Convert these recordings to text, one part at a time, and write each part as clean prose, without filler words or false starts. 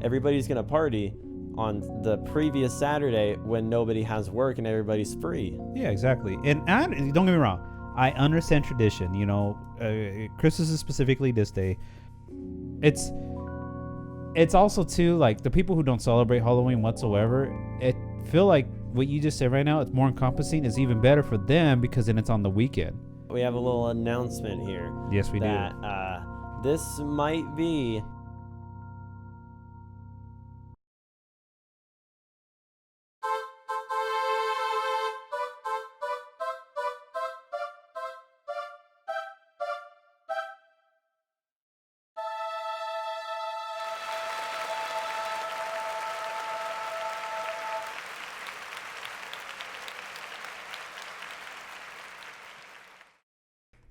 everybody's gonna party on the previous Saturday when nobody has work and everybody's free. Yeah, exactly. And don't get me wrong, I understand tradition. Christmas is specifically this day. It's also too like the people who don't celebrate Halloween whatsoever. It feel like what you just said right now. It's more encompassing. It's even better for them because then it's on the weekend. We have a little announcement here. Yes, we do. This might be.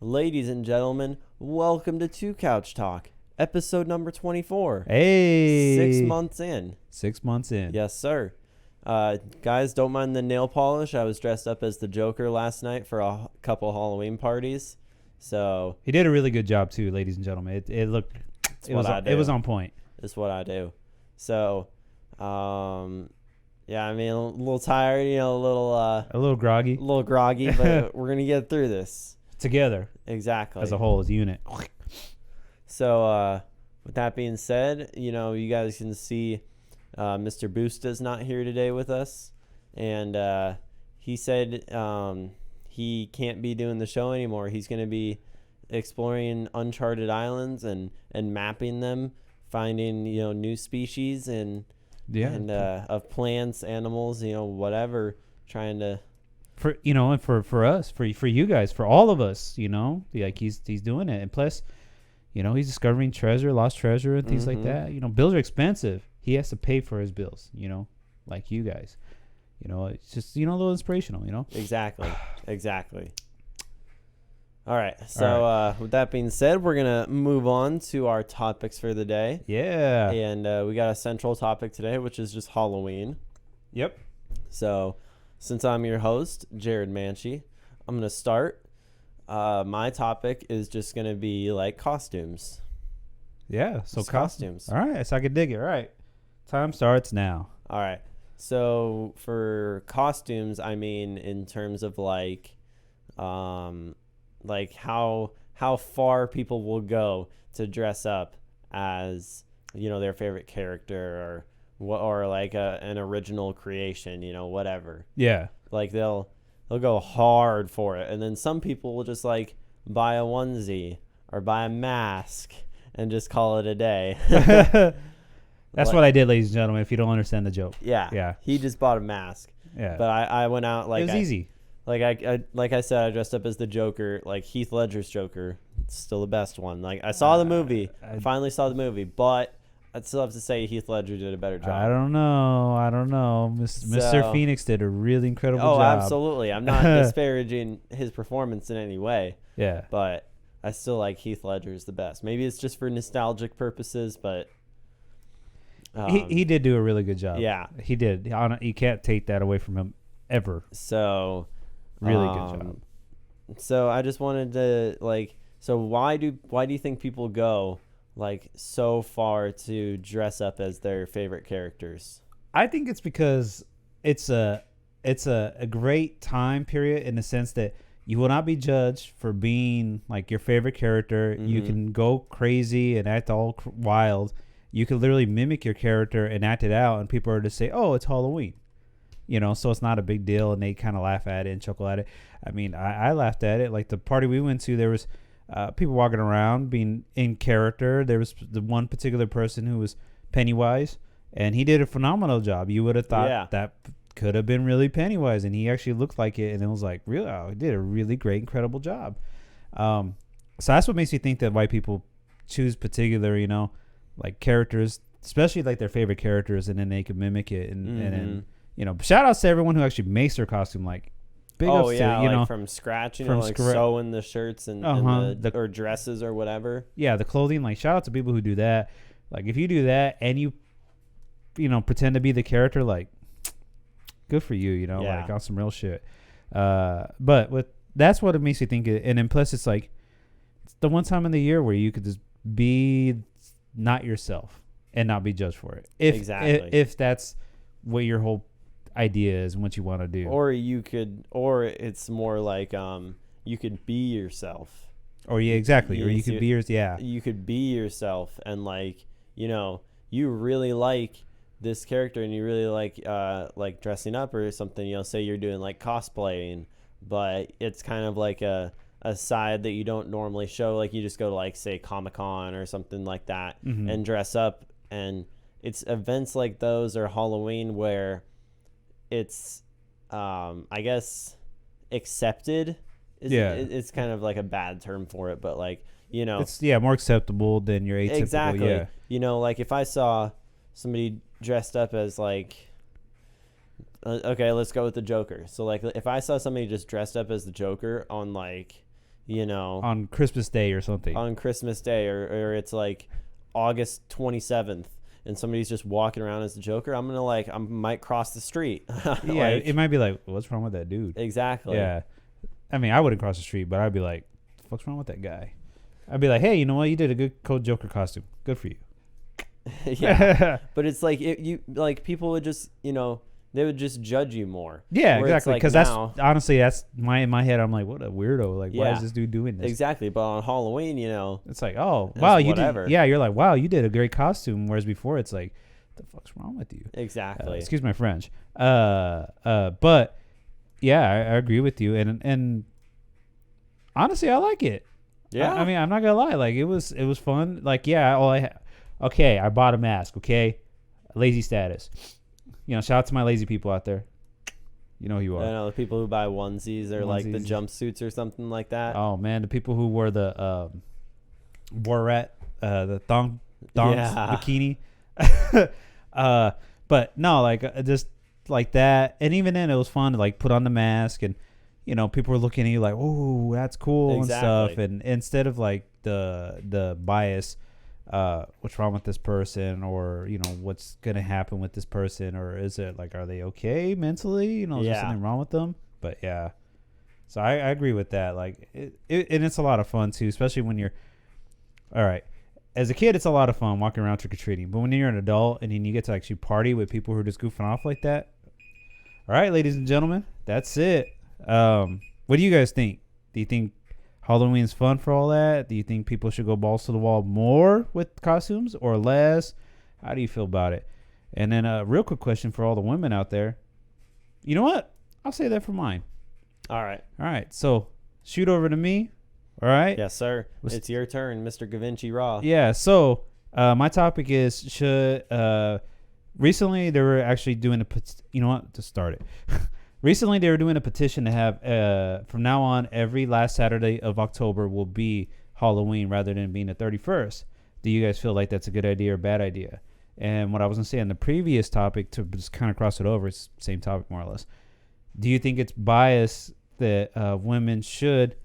Ladies and gentlemen, welcome to Two Couch Talk, episode number 24. Hey. 6 months in. 6 months in. Yes, sir. Guys, don't mind the nail polish. I was dressed up as the Joker last night for a couple Halloween parties. So he did a really good job too, ladies and gentlemen. It was on point. It's what I do. So, yeah, I mean, a little tired, a little groggy, but we're gonna get through this together. Exactly. As a whole, as a unit. So, with that being said, you guys can see Mr. Busta's not here today with us, and he said he can't be doing the show anymore. He's going to be exploring uncharted islands and mapping them, finding new species and of plants, animals, whatever, trying to. And for us, for you guys, for all of us, like he's doing it, and plus, he's discovering lost treasure, and things like that. Bills are expensive. He has to pay for his bills. Like you guys. It's just a little inspirational. Exactly. All right. So with that being said, we're gonna move on to our topics for the day. Yeah. And we got a central topic today, which is just Halloween. Yep. So, since I'm your host, Jared Manchi, I'm going to start. My topic is just going to be like costumes. Yeah, so costumes. All right, so I can dig it. All right, time starts now. All right. So for costumes, I mean in terms of like how far people will go to dress up as, their favorite character or like an original creation, whatever. Yeah. Like they'll go hard for it. And then some people will just like buy a onesie or buy a mask and just call it a day. That's what I did, ladies and gentlemen, if you don't understand the joke. Yeah. He just bought a mask. Yeah. But I went out like it was easy. Like I said, I dressed up as the Joker, like Heath Ledger's Joker. It's still the best one. Like I saw the movie. I finally saw the movie, but I'd still have to say Heath Ledger did a better job. I don't know. Mr. Phoenix did a really incredible job. Oh, absolutely. I'm not disparaging his performance in any way. Yeah. But I still like Heath Ledger's the best. Maybe it's just for nostalgic purposes, but he did do a really good job. Yeah. He did. You can't take that away from him ever. So really good job. So I just wanted to so why do you think people go like so far to dress up as their favorite characters? I think it's because it's a great time period in the sense that you will not be judged for being like your favorite character. Mm-hmm. You can go crazy and act all wild. You can literally mimic your character and act it out, and people are to say, "Oh, it's Halloween," so it's not a big deal, and they kind of laugh at it and chuckle at it. I mean, I laughed at it. Like the party we went to, there was people walking around being in character. There was the one particular person who was Pennywise, and he did a phenomenal job. You would have thought that could have been really Pennywise, and he actually looked like it, and it was like, really, he did a really great, incredible job. So that's what makes me think that white people choose particular, like characters, especially like their favorite characters, and then they can mimic it, and shout outs to everyone who actually makes their costume like. Big ups to, like from scratch, sewing the shirts and or dresses or whatever. Yeah, the clothing. Like shout out to people who do that. Like if you do that and you pretend to be the character, like good for you. Like on some real shit. But that's what it makes you think. And then plus it's like it's the one time in the year where you could just be not yourself and not be judged for it. If that's what your whole idea is and what you want to do. Or it's more like you could be yourself. Or yeah, exactly. Or you could be You could be yourself, and like, you know, you really like this character and you really like dressing up or something, you know, say you're doing like cosplaying, but it's kind of like a side that you don't normally show, like you just go to like say Comic-Con or something like that and dress up, and it's events like those or Halloween where it's I guess accepted it's kind of like a bad term for it, but like, you know, it's more acceptable than your atypical. Exactly. You know, like if I saw somebody dressed up as like okay, let's go with the Joker. So like if I saw somebody just dressed up as the Joker on like, you know, on Christmas Day or something, on Christmas Day, or it's like August 27th and somebody's just walking around as the Joker, I might cross the street. Yeah, it might be like, what's wrong with that dude? Exactly. Yeah. I mean, I wouldn't cross the street, but I'd be like, what's wrong with that guy? I'd be like, hey, you know what? You did a good Joker costume. Good for you. Yeah. But it's like people would just, you know, they would just judge you more. Yeah, exactly. Because that's honestly, that's in my head. I'm like, what a weirdo. Like, why is this dude doing this? Exactly. But on Halloween, you know, it's like, oh, wow, you whatever. did. Yeah, you're like, wow, you did a great costume. Whereas before, it's like, what the fuck's wrong with you? Exactly. Excuse my French. But yeah, I agree with you. And honestly, I like it. Yeah. I mean, I'm not gonna lie. Like, it was fun. Like, yeah, I bought a mask. Okay, lazy status. You know, shout out to my lazy people out there. You know who you are. I know the people who buy onesies or like the jumpsuits or something like that. Oh man, the people who wore the Borat, the thongs bikini. But no, like just like that. And even then, it was fun to like put on the mask, and you know, people were looking at you like, "Oh, that's cool," and stuff. And instead of like the bias. What's wrong with this person, or you know, what's gonna happen with this person, or is it like, are they okay mentally, you know, is there something wrong with them? But yeah, so I agree with that. Like and it's a lot of fun too, especially when you're all right as a kid. It's a lot of fun walking around trick-or-treating, but when you're an adult and then you get to actually party with people who are just goofing off like that, all right, ladies and gentlemen, that's it. What do you guys think? Do you think Halloween's fun for all that? Do you think people should go balls to the wall more with costumes or less? How do you feel about it? And then a real quick question for all the women out there. You know what? I'll say that for mine. All right. So shoot over to me. All right. Yes, sir. It's your turn, Mr. Gavinci Raw. Yeah. So my topic is recently they were actually doing you know what? To start it. Recently, they were doing a petition to have, from now on, every last Saturday of October will be Halloween rather than being the 31st. Do you guys feel like that's a good idea or bad idea? And what I was going to say on the previous topic, to just kind of cross it over, it's the same topic more or less. Do you think it's biased that women should,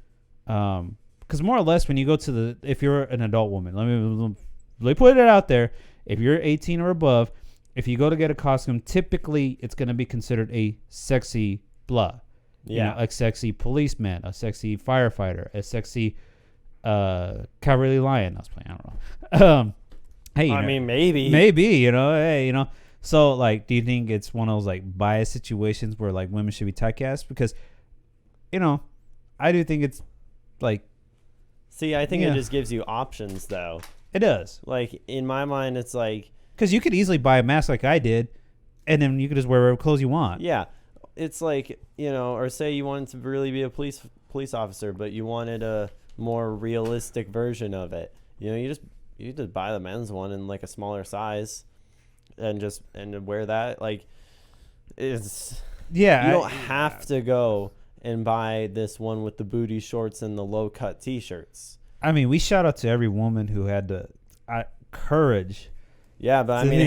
because more or less when you go to if you're an adult woman, let me put it out there, if you're 18 or above, if you go to get a costume, typically it's going to be considered a sexy blah. Yeah. You know, a sexy policeman, a sexy firefighter, a sexy cowardly lion. I was playing, I don't know. Hey, I mean, maybe, you know, hey, you know. So, like, do you think it's one of those, like, biased situations where, like, women should be typecast? Because, you know, I do think it's, like... See, I think it just gives you options, though. It does. Like, in my mind, it's like... Because you could easily buy a mask like I did, and then you could just wear whatever clothes you want. Yeah. It's like, you know, or say you wanted to really be a police officer, but you wanted a more realistic version of it. You know, you just buy the men's one in, like, a smaller size. And wear that, like, it's you don't have to go and buy this one with the booty shorts and the low cut t-shirts. I mean, we shout out to every woman who had the courage. Yeah, but I mean,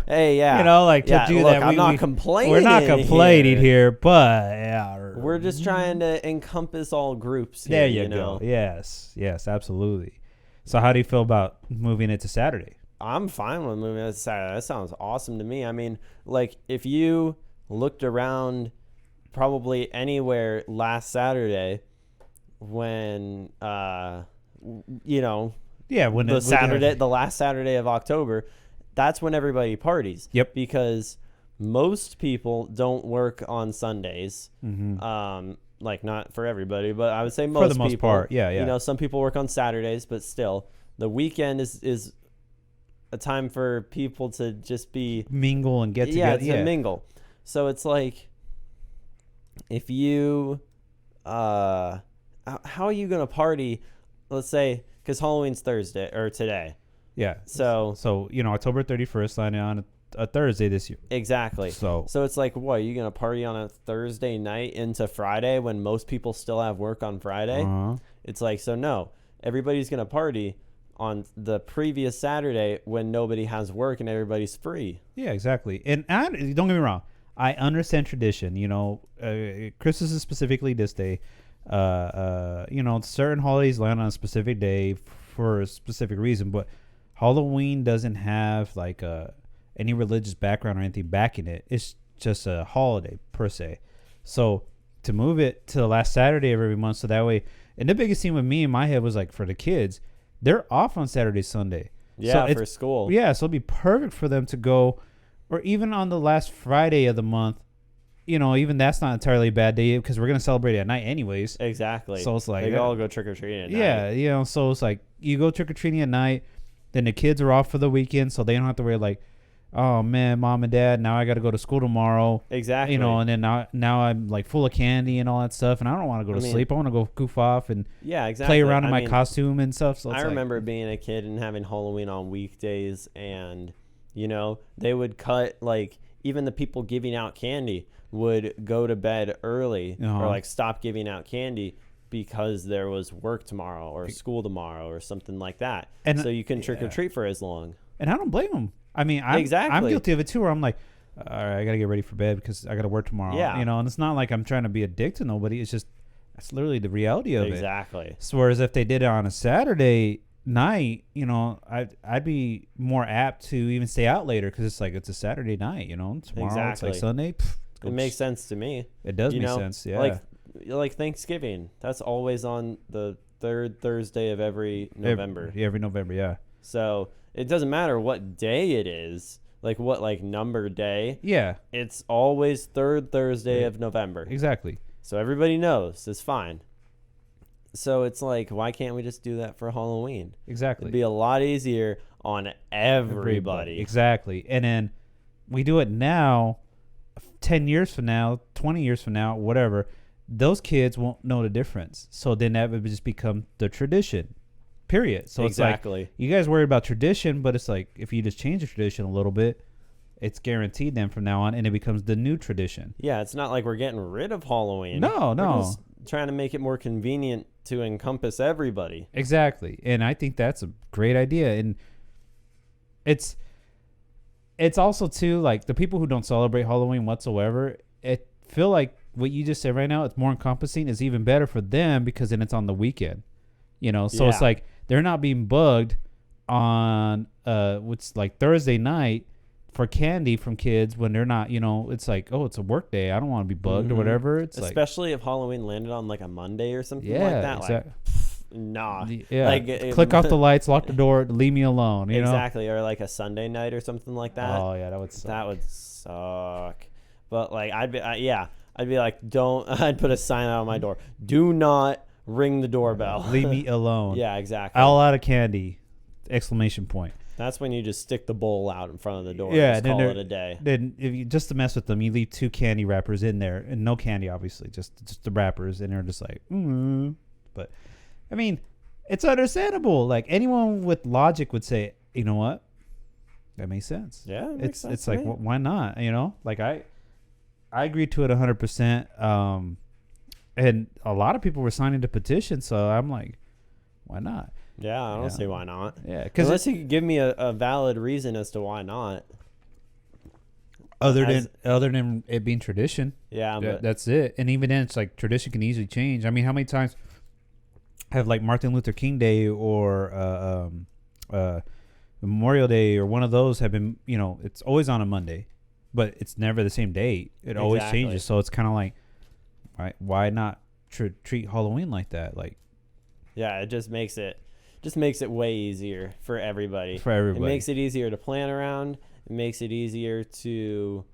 hey, yeah, you know, like to do look, that. I'm not complaining. We're not complaining here, but yeah, we're just trying to encompass all groups. Here, there you go. Yes, absolutely. So, how do you feel about moving it to Saturday? I'm fine with moving it to Saturday. That sounds awesome to me. I mean, like, if you looked around probably anywhere last Saturday when, you know, when the last Saturday of October, that's when everybody parties. Yep. Because most people don't work on Sundays. Mm-hmm. Like not for everybody, but I would say most For the most people, part, yeah. You know, some people work on Saturdays, but still, the weekend is a time for people to just be mingle and get together. to mingle. So it's like, if you, how are you gonna party? Let's say because Halloween's Thursday or today. Yeah. So you know, October 31st, landing on a Thursday this year. exactly. So it's like, what, are you gonna party on a Thursday night into Friday when most people still have work on Friday? It's like, so no, everybody's gonna party on the previous Saturday when nobody has work and everybody's free. Yeah, exactly. And don't get me wrong, I understand tradition. You know, Christmas is specifically this day. You know, certain holidays land on a specific day for a specific reason, but Halloween doesn't have like any religious background or anything backing it. It's just a holiday per se. So to move it to the last Saturday of every month, so that way. And the biggest thing with me in my head was like, for the kids, they're off on Saturday, Sunday. Yeah, so for school. Yeah, so it'd be perfect for them to go, or even on the last Friday of the month. You know, even that's not entirely a bad day because we're gonna celebrate it at night anyways. Exactly. So it's like they all go trick or treating at night. Yeah, you know, so it's like you go trick or treating at night, then the kids are off for the weekend, so they don't have to worry like, oh man, mom and dad, now I got to go to school tomorrow. Exactly. You know, and then now I'm like full of candy and all that stuff, and I don't want to go to sleep. I want to go goof off and play around in my costume and stuff. So I remember being a kid and having Halloween on weekdays, and you know, they would cut, like, even the people giving out candy would go to bed early or like stop giving out candy because there was work tomorrow or school tomorrow or something like that. And so you can trick or treat for as long. And I don't blame them. I mean, I'm guilty of it too, where I'm like, all right, I got to get ready for bed because I got to work tomorrow. Yeah. You know, and it's not like I'm trying to be a dick to nobody. It's just, that's literally the reality of it. Exactly. So whereas if they did it on a Saturday night, you know, I'd be more apt to even stay out later because it's like, it's a Saturday night, you know, tomorrow it's like Sunday. It makes sense to me. It does make sense, yeah. Like Thanksgiving, that's always on the third Thursday of every November. Every November, yeah. So it doesn't matter what day it is, like what number day. Yeah. It's always third Thursday of November. Exactly. So everybody knows it's fine. So it's like, why can't we just do that for Halloween? Exactly. It'd be a lot easier on everybody. Exactly. And then we do it now, 10 years from now, 20 years from now, whatever, those kids won't know the difference. So then that would just become the tradition, period. So it's like, you guys worry about tradition, but it's like, if you just change the tradition a little bit, it's guaranteed then from now on, and it becomes the new tradition. Yeah, it's not like we're getting rid of Halloween. No. We're just trying to make it more convenient to encompass everybody. Exactly. And I think that's a great idea. And it's also too, like, the people who don't celebrate Halloween whatsoever, I feel like what you just said right now, it's more encompassing, is even better for them because then it's on the weekend, you know. So it's like they're not being bugged on what's like Thursday night for candy from kids when they're not, you know. It's like, oh, it's a work day, I don't want to be bugged or whatever. It's especially if Halloween landed on like a Monday or something like that. Exactly. Like, nah. Yeah. Like, click off the lights, lock the door, leave me alone. You know? Or like a Sunday night or something like that. Oh yeah, that would suck. That would suck. But like, I'd be like, I'd put a sign out on my door. Do not ring the doorbell. Leave me alone. Yeah, exactly. All out of candy! Exclamation point. That's when you just stick the bowl out in front of the door. Yeah, and just call it a day. Then if you just to mess with them, you leave 2 candy wrappers in there, and no candy, obviously, just the wrappers, and they're just like, But I mean, it's understandable. Like, anyone with logic would say, you know what, that makes sense. Yeah, it's like, why not? You know, like I agree to it 100%. And a lot of people were signing the petition, so I'm like, why not? Yeah, I don't see why not. Yeah, because unless you could give me a valid reason as to why not. Other than it being tradition. Yeah, but that's it. And even then, it's like tradition can easily change. I mean, how many times have like Martin Luther King Day or Memorial Day or one of those have been, you know, it's always on a Monday, but it's never the same day. It always changes. So it's kind of like, why not treat Halloween like that? Like, yeah, it just makes it just makes it way easier for everybody. For everybody. It makes it easier to plan around. It makes it easier to,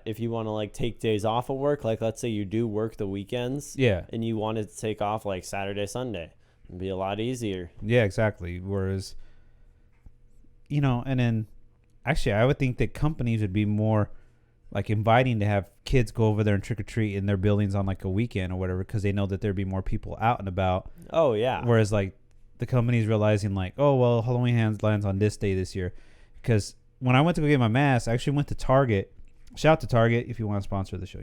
if you want to like take days off of work, like let's say you do work the weekends. Yeah. And you wanted to take off like Saturday, Sunday. It'd be a lot easier. Yeah, exactly. Whereas, and then actually I would think that companies would be more like inviting to have kids go over there and trick or treat in their buildings on like a weekend or whatever, because they know that there'd be more people out and about. Oh yeah. Whereas like the company's realizing like, oh well, Halloween lands on this day this year. Because when I went to go get my mask, I actually went to Target. Shout out to Target if you want to sponsor the show,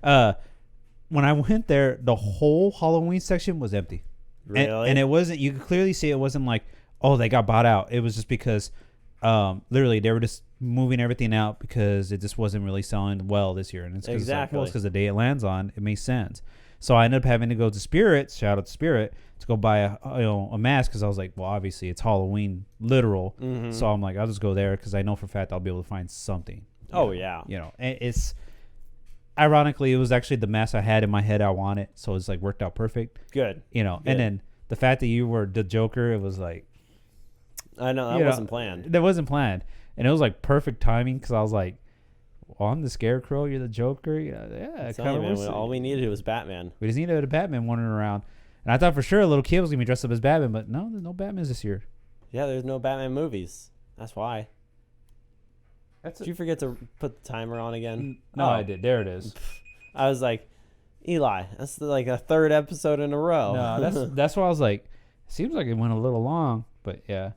when I went there, the whole Halloween section was empty. Really? And it wasn't, you could clearly see it wasn't like, oh, they got bought out. It was just because literally they were just moving everything out because it just wasn't really selling well this year. And it's because the day it lands on, it makes sense. So I ended up having to go to Spirit, shout out to Spirit, to go buy a mask, because I was like, well, obviously it's Halloween literal. Mm-hmm. So I'm like, I'll just go there because I know for a fact I'll be able to find something. Yeah. And it's ironically, it was actually the mask I had in my head I wanted. So it's like worked out perfect. Good. And then the fact that you were the Joker, it was like, I know that wasn't planned. That wasn't planned, and it was like perfect timing because I was like, "Well, I'm the Scarecrow, you're the Joker." Yeah, all we needed was Batman. We just needed a Batman wandering around, and I thought for sure a little kid was gonna be dressed up as Batman, but no, there's no Batmans this year. Yeah, there's no Batman movies. That's why. Did you forget to put the timer on again? No, I did. There it is. I was like, Eli, that's like a third episode in a row. No, that's why I was like, seems like it went a little long, but yeah.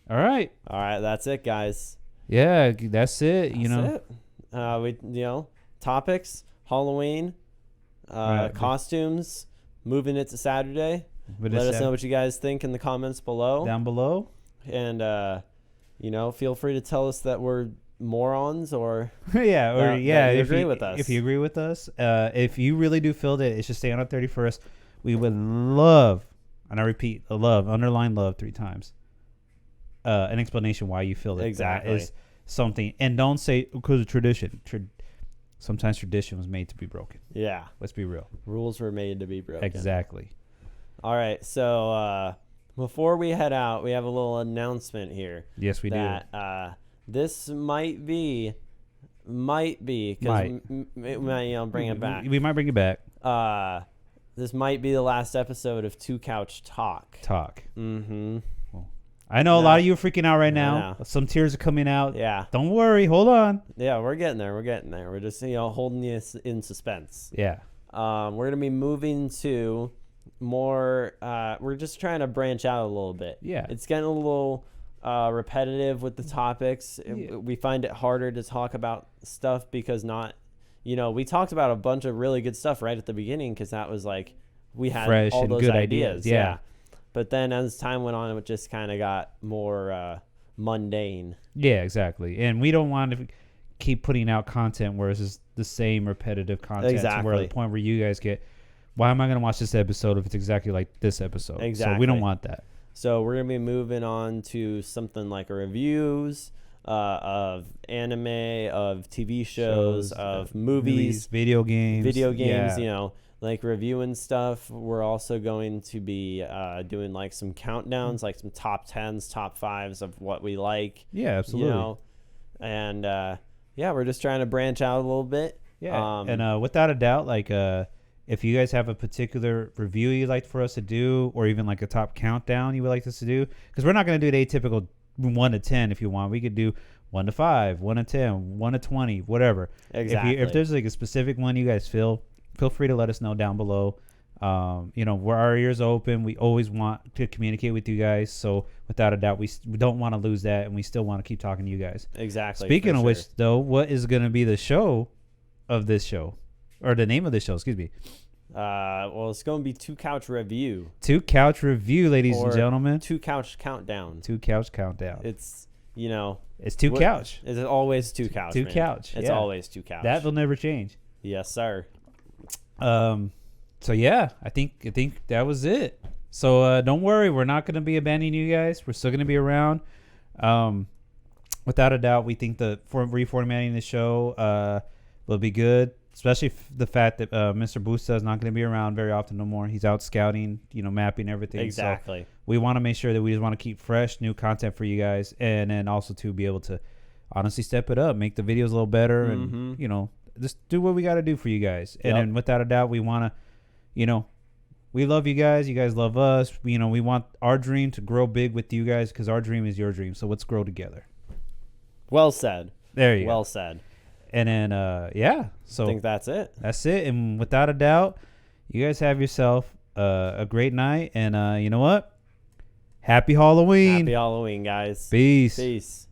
All right, that's it, guys. Yeah, that's it. It. We topics, Halloween, costumes, moving it to Saturday. Let us know what you guys think in the comments below. Down below. And feel free to tell us that we're morons or you agree with us. If you agree with us, if you really do feel that it should stay on our 31st, we would love, and I repeat, underline love 3 times. An explanation why you feel that is something, and don't say because of tradition. Sometimes tradition was made to be broken. Yeah, let's be real. Rules were made to be broken. Exactly. All right, so before we head out, we have a little announcement here. Yes, we do. This might be because we might bring it back. We might bring it back. This might be the last episode of Two Couch Talk. Mm-hmm. I know a lot of you are freaking out right now. Some tears are coming out. Yeah. Don't worry. Hold on. Yeah, we're getting there. We're just holding you in suspense. Yeah. We're gonna be moving to more. We're just trying to branch out a little bit. Yeah. It's getting a little repetitive with the topics. Yeah. We find it harder to talk about stuff because we talked about a bunch of really good stuff right at the beginning because that was like we had fresh all and those good ideas. Yeah. But then as time went on, it just kind of got more mundane. Yeah, exactly. And we don't want to keep putting out content where it's just the same repetitive content. Exactly. Where the point where you guys get, why am I going to watch this episode if it's exactly like this episode? Exactly. So we don't want that. So we're going to be moving on to something like reviews of anime, of TV shows, of movies, video games. Yeah. Like reviewing stuff. We're also going to be doing like some countdowns, like some top 10s, top 5s of what we like. Yeah, absolutely. And we're just trying to branch out a little bit. Yeah. And without a doubt, like if you guys have a particular review you'd like for us to do, or even like a top countdown you would like us to do, because we're not going to do the atypical 1 to 10 if you want. We could do 1 to 5, 1 to 10, 1 to 20, whatever. Exactly. If there's like a specific one you guys feel free to let us know down below. We're our ears open. We always want to communicate with you guys. So without a doubt, we don't want to lose that, and we still want to keep talking to you guys. Exactly. Speaking of which, though, what is going to be the show of this show, or the name of this show? Excuse me. Well, it's going to be Two Couch Review. Two Couch Review, ladies and gentlemen. Two Couch Countdown. Two Couch Countdown. It's it's Two Couch. It's always Two Couch. Two Couch. It's always Two Couch. That will never change. Yes, sir. So yeah, I think that was it. So don't worry, we're not going to be abandoning you guys. We're still going to be around. Without a doubt, we think the reformatting the show will be good. especially the fact that Mr. Busta is not going to be around very often no more. He's out scouting, mapping everything. Exactly. So we want to make sure that we just want to keep fresh, new content for you guys, and then also to be able to honestly step it up, make the videos a little better, and just do what we got to do for you guys. And then without a doubt, we want to, we love you guys. You guys love us. We want our dream to grow big with you guys because our dream is your dream. So let's grow together. Well said. There you go. Well said. And then, so I think that's it. That's it. And without a doubt, you guys have yourself a great night. And you know what? Happy Halloween. Happy Halloween, guys. Peace. Peace.